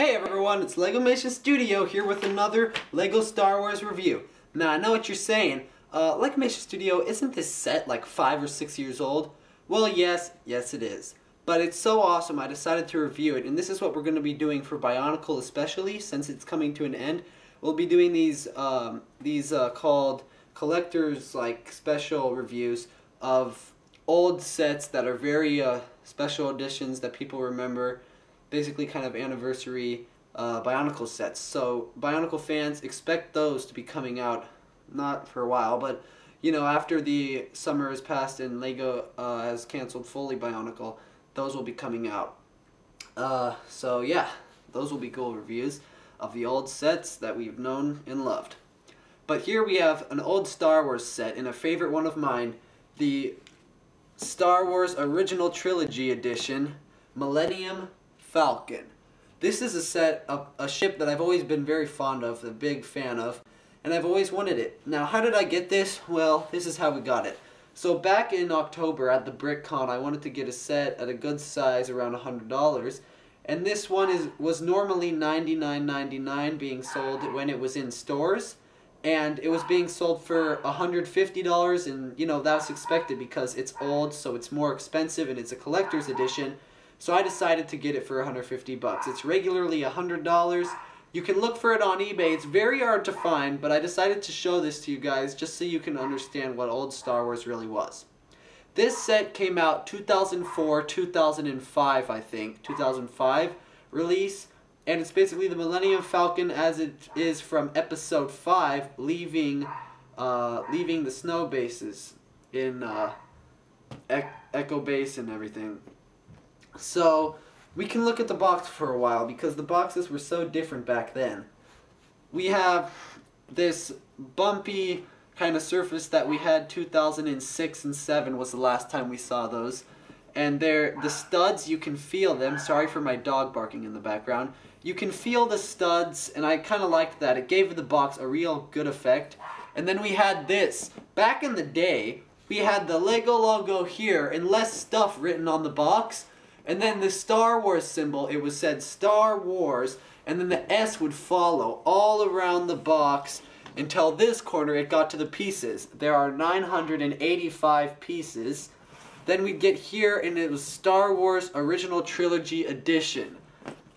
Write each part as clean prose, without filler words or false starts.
Hey everyone, it's LegomationStudio here with another LEGO Star Wars review. Now I know what you're saying, LegomationStudio, isn't this set like 5 or 6 years old? Well yes it is. But it's so awesome I decided to review it, and this is what we're going to be doing for Bionicle especially, since it's coming to an end. We'll be doing these called collector's special reviews of old sets that are very special editions that people remember. Basically kind of anniversary Bionicle sets. So Bionicle fans, expect those to be coming out, not for a while, but you know, after the summer has passed and Lego has canceled fully Bionicle, those will be coming out. So yeah, those will be cool reviews of the old sets that we've known and loved. But here we have an old Star Wars set, and a favorite one of mine, the Star Wars Original Trilogy Edition, Millennium Falcon. This is a set, a ship that I've always been very fond of, a big fan of, and I've always wanted it. Now, how did I get this? Well, this is how we got it. So back in October at the BrickCon, I wanted to get a set at a good size, around $100, and this one was normally $99.99 being sold when it was in stores, and it was being sold for $150, and you know, that's expected because it's old, so it's more expensive, and it's a collector's edition. So I decided to get it for 150 bucks. It's regularly $100. You can look for it on eBay. It's very hard to find, but I decided to show this to you guys just so you can understand what old Star Wars really was. This set came out 2004, 2005, I think. 2005 release. And it's basically the Millennium Falcon as it is from Episode 5, leaving the snow bases in Echo Base and everything. So we can look at the box for a while because the boxes were so different back then. We have this bumpy kind of surface that we had 2006 and 7 was the last time we saw those. And the studs, you can feel them. Sorry for my dog barking in the background. You can feel the studs, and I kind of liked that. It gave the box a real good effect. And then we had this. Back in the day, we had the Lego logo here and less stuff written on the box. And then the Star Wars symbol, it was said Star Wars, and then the S would follow all around the box until this corner it got to the pieces. There are 985 pieces. Then we'd get here and it was Star Wars Original Trilogy Edition.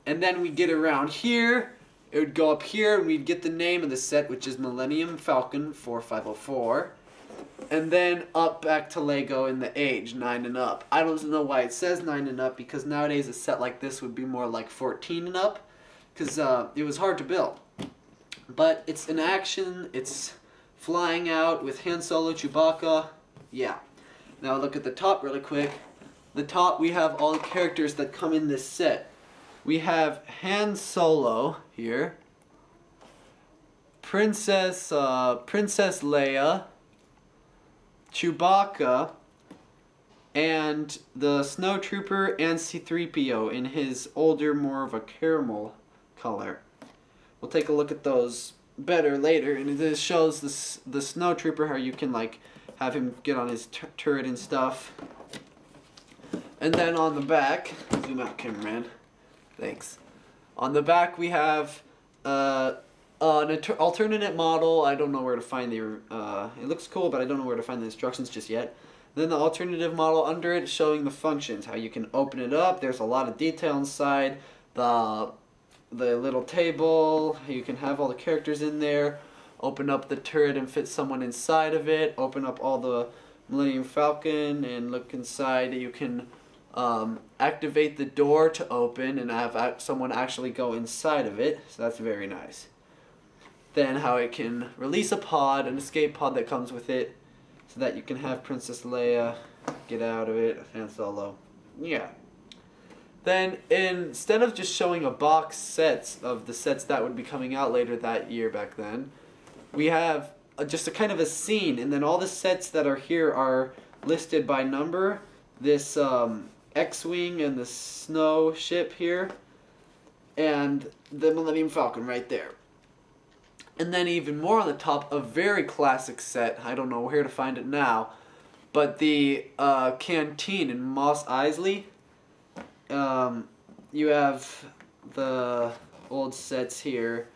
And then we'd get around here, it would go up here, and we'd get the name of the set, which is Millennium Falcon 4504. And then up back to Lego in the age, 9 and up. I don't know why it says 9 and up, because nowadays a set like this would be more like 14 and up, because it was hard to build. But it's in action, it's flying out with Han Solo, Chewbacca, yeah. Now look at the top really quick. The top, we have all the characters that come in this set. We have Han Solo here, Princess Leia, Chewbacca, and the Snowtrooper and C-3PO in his older, more of a caramel color. We'll take a look at those better later, and this shows the Snowtrooper, how you can like have him get on his turret and stuff. And then on the back, zoom out cameraman, thanks. On the back we have an alternate model. I don't know where to find the, it looks cool, but I don't know where to find the instructions just yet. Then the alternative model under it showing the functions, how you can open it up. There's a lot of detail inside. The little table, you can have all the characters in there. Open up the turret and fit someone inside of it. Open up all the Millennium Falcon and look inside. You can activate the door to open and have someone actually go inside of it. So that's very nice. Then how it can release a pod, an escape pod that comes with it, so that you can have Princess Leia get out of it, Han Solo. Yeah. Then instead of just showing a box sets of the sets that would be coming out later that year back then, we have just a kind of a scene, and then all the sets that are here are listed by number. This X-Wing and the snow ship here, and the Millennium Falcon right there. And then even more on the top, a very classic set, I don't know where to find it now, but the canteen in Mos Eisley. You have the old sets here.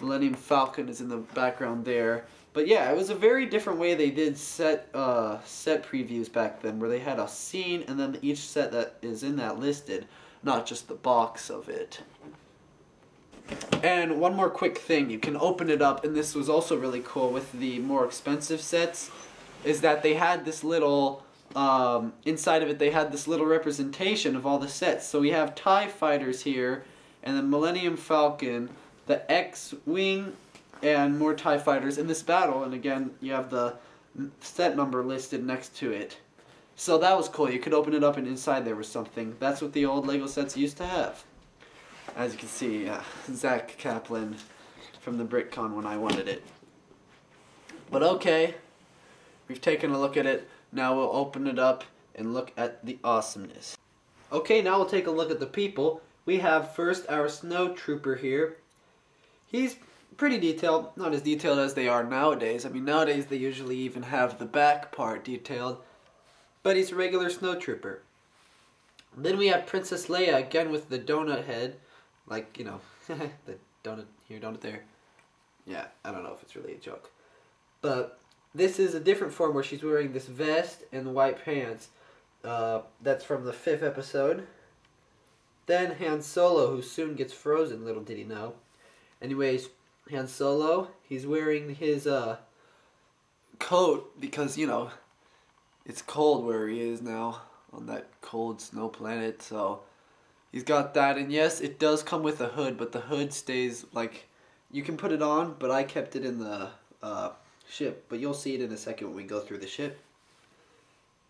Millennium Falcon is in the background there. But yeah, it was a very different way they did set previews back then, where they had a scene and then each set that is in that listed, not just the box of it. And one more quick thing, you can open it up, and this was also really cool with the more expensive sets, is that they had this little, inside of it they had this little representation of all the sets. So we have TIE Fighters here, and the Millennium Falcon, the X-Wing, and more TIE Fighters in this battle, and again, you have the set number listed next to it. So that was cool. You could open it up and inside there was something. That's what the old Lego sets used to have. As you can see, Zach Kaplan from the BritCon when I wanted it. But okay, we've taken a look at it. Now we'll open it up and look at the awesomeness. Okay, now we'll take a look at the people. We have first our Snow Trooper here. He's pretty detailed, not as detailed as they are nowadays. I mean, nowadays they usually even have the back part detailed, but he's a regular Snow Trooper. Then we have Princess Leia, again with the donut head, like, you know, the donut here, donut there. Yeah, I don't know if it's really a joke. But this is a different form where she's wearing this vest and white pants. That's from the 5th episode. Then Han Solo, who soon gets frozen, little did he know. Anyways, Han Solo, he's wearing his coat because, you know, it's cold where he is now on that cold snow planet, so he's got that. And yes, it does come with a hood, but the hood stays, like, you can put it on, but I kept it in the ship, but you'll see it in a second when we go through the ship.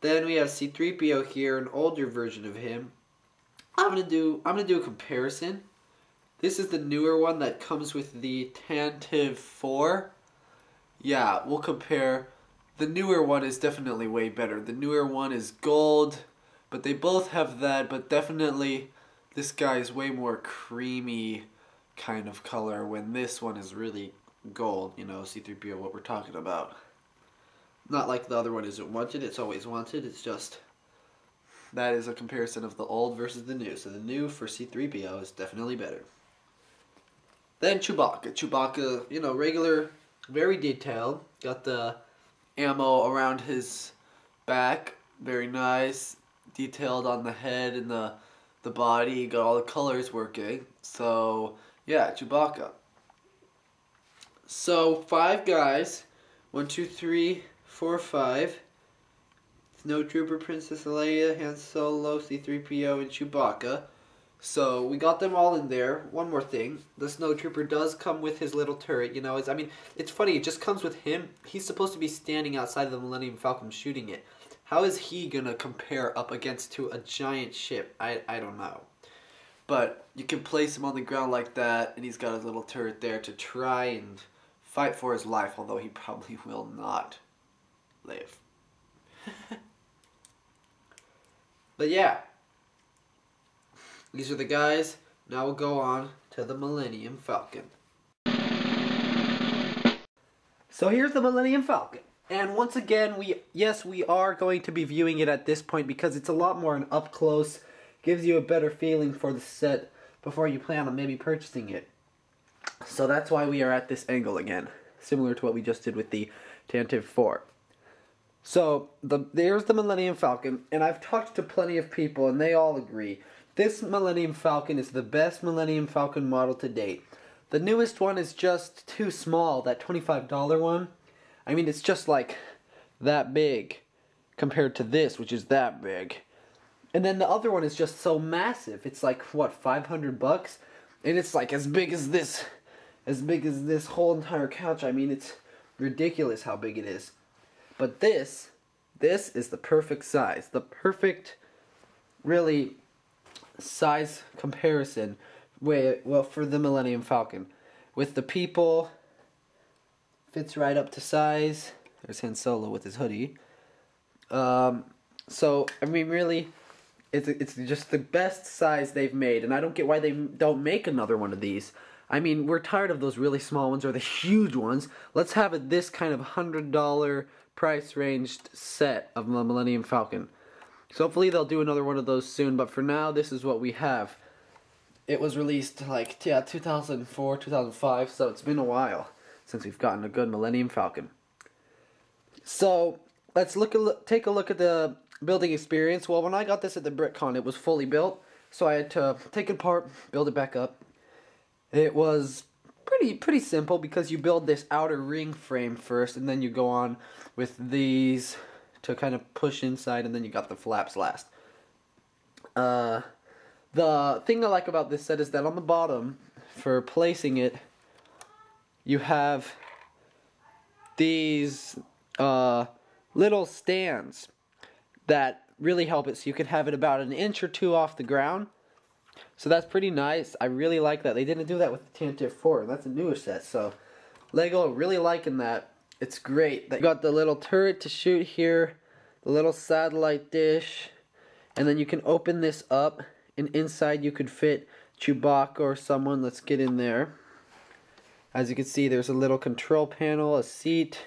Then we have C-3PO here, an older version of him. I'm gonna do a comparison. This is the newer one that comes with the Tantive 4. Yeah, we'll compare. The newer one is definitely way better. The newer one is gold, but they both have that, but definitely this guy is way more creamy kind of color when this one is really gold, you know, C-3PO, what we're talking about. Not like the other one isn't wanted, it's always wanted, it's just, that is a comparison of the old versus the new. So the new for C-3PO is definitely better. Then Chewbacca. Chewbacca, you know, regular, very detailed. Got the ammo around his back, very nice. Detailed on the head and the body. Got all the colors working. So, yeah, Chewbacca. So, 5 guys. 1, 2, 3, 4, 5. Snow Trooper, Princess Leia, Han Solo, C-3PO, and Chewbacca. So we got them all in there. One more thing, the Snow Trooper does come with his little turret, you know. I mean, it's funny, it just comes with him. He's supposed to be standing outside of the Millennium Falcon shooting it. How is he gonna compare up against to a giant ship? I don't know. But you can place him on the ground like that, and he's got his little turret there to try and fight for his life, although he probably will not live. But yeah. These are the guys. Now we'll go on to the Millennium Falcon. So here's the Millennium Falcon. And once again, we are going to be viewing it at this point because it's a lot more an up close. Gives you a better feeling for the set before you plan on maybe purchasing it. So that's why we are at this angle again. Similar to what we just did with the Tantive 4. So there's the Millennium Falcon. And I've talked to plenty of people and they all agree. This Millennium Falcon is the best Millennium Falcon model to date. The newest one is just too small, that $25 one. I mean, it's just like that big compared to this, which is that big. And then the other one is just so massive. It's like, what, 500 bucks? And it's like as big as this whole entire couch. I mean, it's ridiculous how big it is. But this is the perfect size. The perfect, really, size comparison for the Millennium Falcon. With the people, fits right up to size. There's Han Solo with his hoodie. So, I mean, really, it's just the best size they've made, and I don't get why they don't make another one of these. I mean, we're tired of those really small ones or the huge ones. Let's have this kind of $100 price ranged set of the Millennium Falcon. So hopefully they'll do another one of those soon, but for now, this is what we have. It was released like, yeah, 2004, 2005, so it's been a while since we've gotten a good Millennium Falcon. So, let's take a look at the building experience. Well, when I got this at the BrickCon, it was fully built, so I had to take it apart, build it back up. It was pretty simple because you build this outer ring frame first, and then you go on with these to kind of push inside, and then you got the flaps last. The thing I like about this set is that on the bottom, for placing it, you have these little stands that really help it, so you can have it about an inch or two off the ground. So that's pretty nice. I really like that. They didn't do that with the TNT 4. That's a newer set, so Lego really liking that. It's great. You got the little turret to shoot here, the little satellite dish, and then you can open this up, and inside you could fit Chewbacca or someone. Let's get in there. As you can see, there's a little control panel, a seat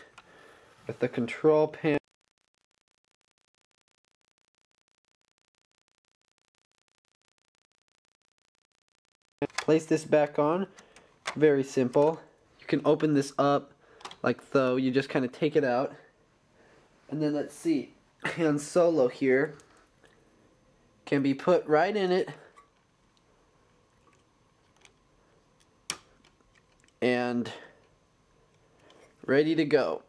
with the control panel. Place this back on. Very simple. You can open this up like so. You just kind of take it out. And then let's see. Han Solo here can be put right in it. And ready to go.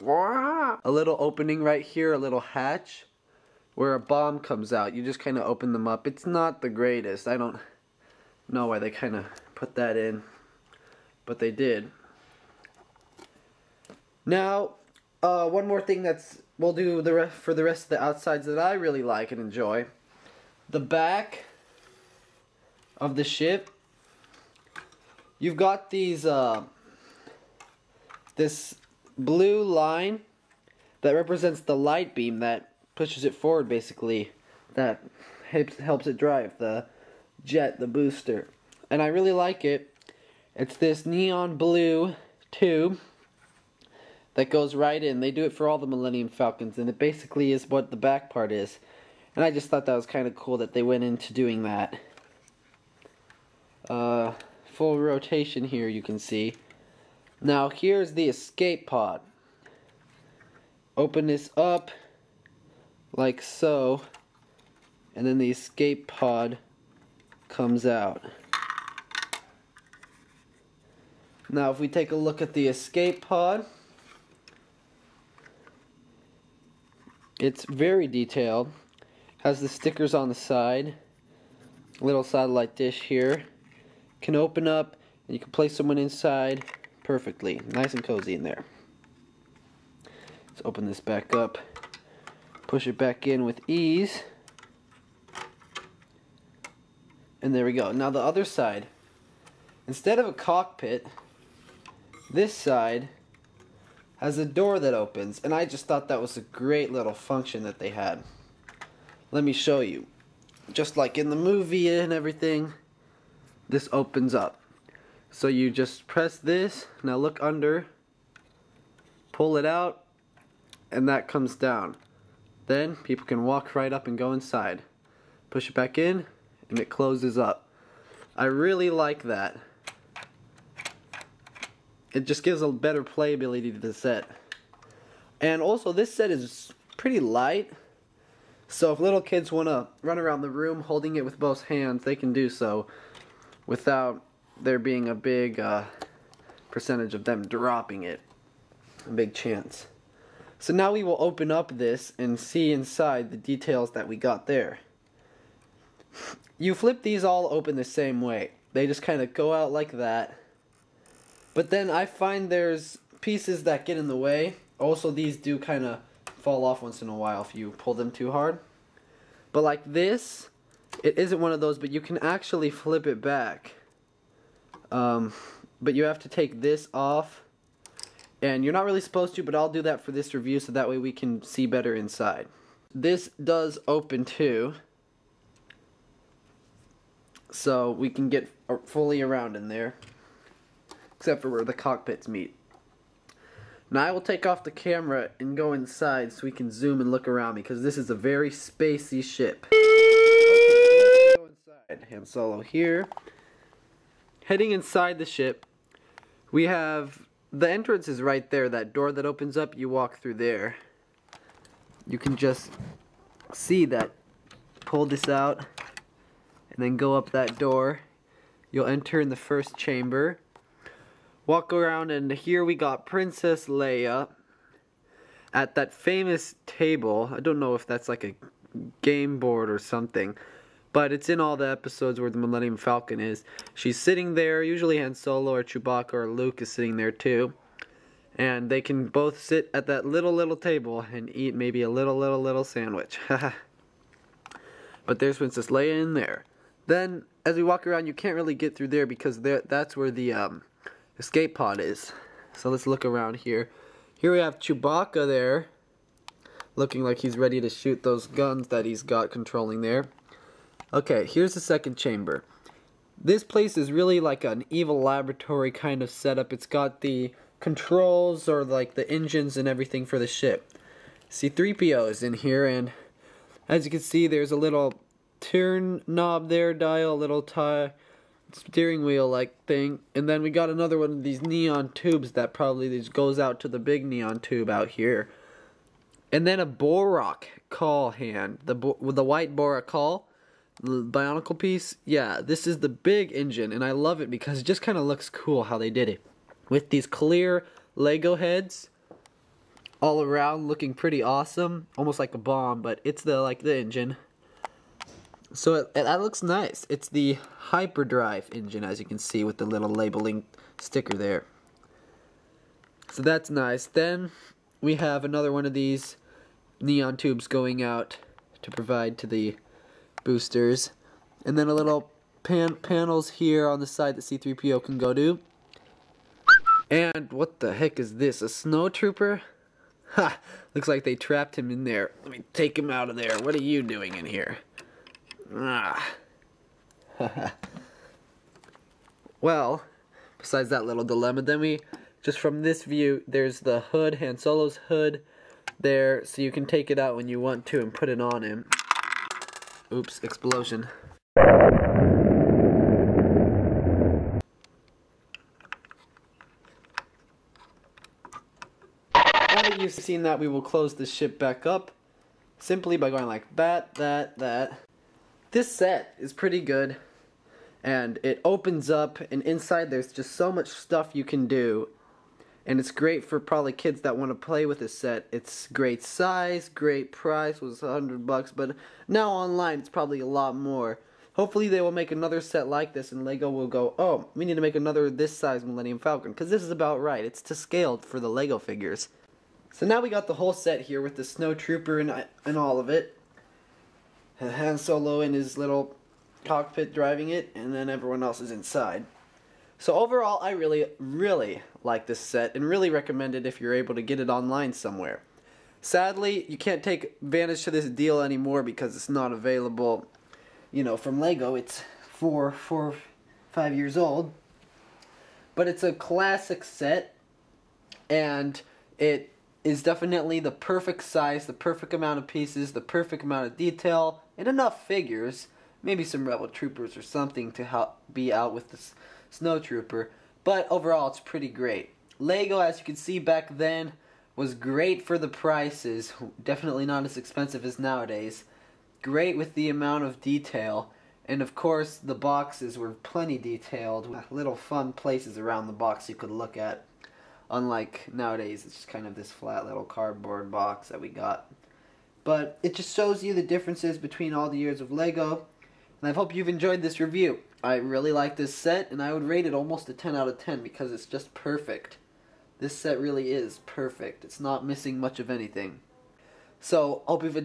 A little opening right here, a little hatch where a bomb comes out. You just kind of open them up. It's not the greatest. I don't know why they kind of put that in, but they did. Now, one more thing we'll do for the rest of the outsides that I really like and enjoy. The back of the ship, you've got these this blue line that represents the light beam that pushes it forward, basically, that helps it drive the jet, the booster. And I really like it. It's this neon blue tube that goes right in. They do it for all the Millennium Falcons, and it basically is what the back part is. And I just thought that was kind of cool that they went into doing that. Full rotation here, you can see. Now here's the escape pod. Open this up like so, and then the escape pod comes out. Now if we take a look at the escape pod, it's very detailed. Has the stickers on the side, little satellite dish here. Can open up and you can place someone inside perfectly. Nice and cozy in there. Let's open this back up, push it back in with ease. And there we go. Now the other side, instead of a cockpit, this side has a door that opens, and I just thought that was a great little function that they had. Let me show you. Just like in the movie and everything, this opens up. So you just press this, now look under, pull it out, and that comes down. Then people can walk right up and go inside. Push it back in, and it closes up. I really like that. It just gives a better playability to the set. And also this set is pretty light, so if little kids want to run around the room holding it with both hands, they can do so without there being a big percentage of them dropping it. A big chance. So now we will open up this and see inside the details that we got there. You flip these all open the same way. They just kind of go out like that. But then I find there's pieces that get in the way. Also, these do kind of fall off once in a while if you pull them too hard. But like this, it isn't one of those, but you can actually flip it back. But you have to take this off. And you're not really supposed to, but I'll do that for this review so that way we can see better inside. This does open too. So we can get fully around in there. Except for where the cockpits meet. Now I will take off the camera and go inside so we can zoom and look around because this is a very spacey ship. Okay, so let's go inside. Han Solo here. Heading inside the ship, we have the entrance is right there. That door that opens up, you walk through there. You can just see that. Pull this out and then go up that door. You'll enter in the first chamber. Walk around, and here we got Princess Leia at that famous table. I don't know if that's like a game board or something, but it's in all the episodes where the Millennium Falcon is. She's sitting there. Usually Han Solo or Chewbacca or Luke is sitting there too. And they can both sit at that little table and eat maybe a little sandwich. But there's Princess Leia in there. Then, as we walk around, you can't really get through there because that's where the escape pod is. So let's look around here. Here we have Chewbacca there, looking like he's ready to shoot those guns that he's got controlling there. Okay, here's the second chamber. This place is really like an evil laboratory kind of setup. It's got the controls, or like the engines and everything for the ship. C-3PO is in here, and as you can see, there's a little turn knob there, dial, little steering wheel like thing, and then we got another one of these neon tubes that probably just goes out to the big neon tube out here. And then a Borak call hand, with the white Borak call, the bionicle piece. Yeah, this is the big engine, and I love it because it just kind of looks cool how they did it. With these clear Lego heads all around, looking pretty awesome, almost like a bomb, but it's the engine. So that looks nice. It's the hyperdrive engine, as you can see, with the little labeling sticker there. So that's nice. Then we have another one of these neon tubes going out to provide to the boosters, and then a little panels here on the side that C-3PO can go to. And what the heck is this? A snow trooper? Ha! Looks like they trapped him in there. Let me take him out of there. What are you doing in here? Ah. Well, besides that little dilemma, then just from this view, there's the hood, Han Solo's hood there, so you can take it out when you want to and put it on him. Oops, explosion. Now that you've seen that, we will close the ship back up simply by going like that. This set is pretty good, and it opens up, and inside there's just so much stuff you can do, and it's great for probably kids that want to play with this set. It's great size, great price, was $100, but now online it's probably a lot more. Hopefully they will make another set like this, and Lego will go, oh, we need to make another this size Millennium Falcon, because this is about right. It's to scale for the Lego figures. So now we got the whole set here with the Snow Trooper and all of it. Han Solo in his little cockpit driving it, and then everyone else is inside. So overall, I really like this set, and really recommend it if you're able to get it online somewhere. Sadly, you can't take advantage to this deal anymore because it's not available, you know, from Lego. It's 5 years old. But it's a classic set, and it is definitely the perfect size, the perfect amount of pieces, the perfect amount of detail, and enough figures, maybe some Rebel Troopers or something to help be out with the Snow Trooper, but overall it's pretty great. Lego, as you can see back then, was great for the prices, definitely not as expensive as nowadays, great with the amount of detail, and of course the boxes were plenty detailed, with little fun places around the box you could look at. Unlike nowadays, it's just kind of this flat little cardboard box that we got. But it just shows you the differences between all the years of Lego. And I hope you've enjoyed this review. I really like this set, and I would rate it almost a 10 out of 10 because it's just perfect. This set really is perfect. It's not missing much of anything. So, hope you've enjoyed.